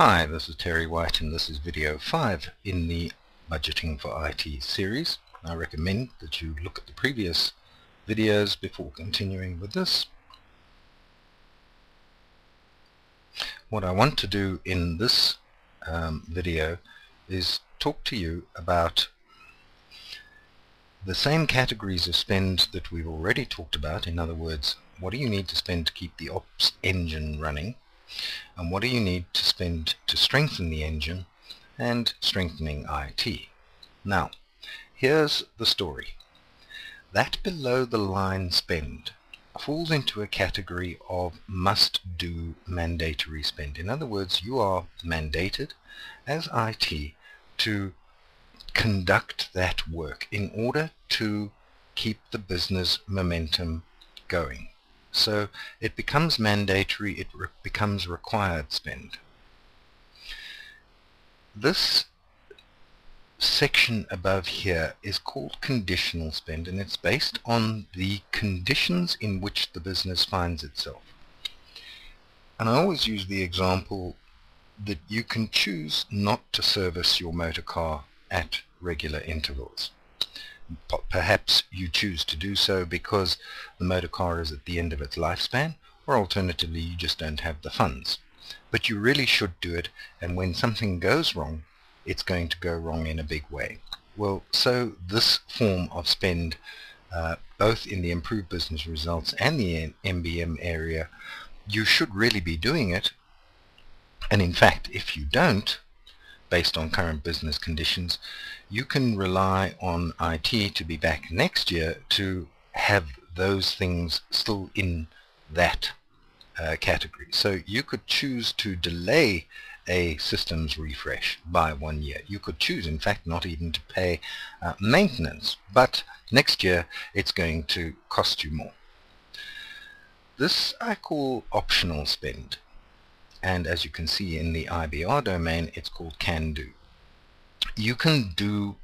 Hi, this is Terry White and this is video 5 in the Budgeting for IT series. I recommend that you look at the previous videos before continuing with this. What I want to do in this video is talk to you about the same categories of spend that we've already talked about. In other words, what do you need to spend to keep the ops engine running? And what do you need to spend to strengthen the engine and strengthening IT? Now, here's the story. That below the line spend falls into a category of must-do mandatory spend. In other words, you are mandated as IT to conduct that work in order to keep the business momentum going. So it becomes mandatory, it becomes required spend. This section above here is called conditional spend, and it's based on the conditions in which the business finds itself. And I always use the example that you can choose not to service your motor car at regular intervals. Perhaps you choose to do so because the motor car is at the end of its lifespan, or alternatively you just don't have the funds. But you really should do it, and when something goes wrong, it's going to go wrong in a big way. Well, so this form of spend, both in the improved business results and the MBM area, you should really be doing it. And in fact, if you don't, based on current business conditions, you can rely on IT to be back next year to have those things still in that category. So you could choose to delay a systems refresh by 1 year. You could choose, in fact, not even to pay maintenance, but next year it's going to cost you more. This I call optional spend. And as you can see in the IBR domain, it's called can do. You can do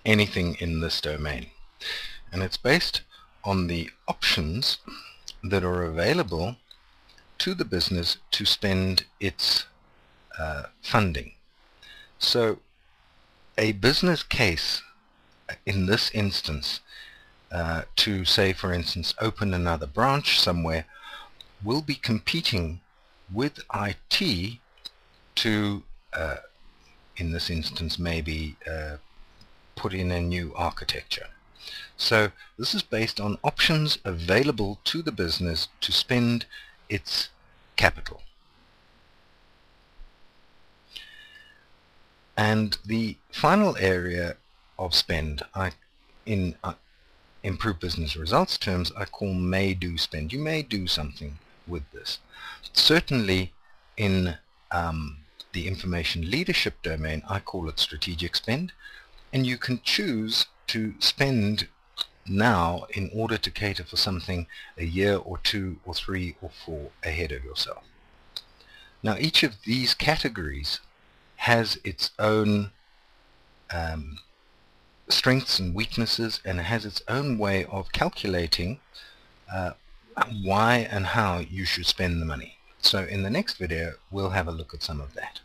anything in this domain, and it's based on the options that are available to the business to spend its funding. So a business case in this instance to say, for instance, open another branch somewhere will be competing with IT to, in this instance, maybe put in a new architecture. So this is based on options available to the business to spend its capital. And the final area of spend, in improved business results terms, I call may do spend. You may do something with this. Certainly in the information leadership domain, I call it strategic spend, and you can choose to spend now in order to cater for something a year or 2 or 3 or 4 ahead of yourself. Now each of these categories has its own strengths and weaknesses, and it has its own way of calculating why and how you should spend the money. So in the next video we'll have a look at some of that.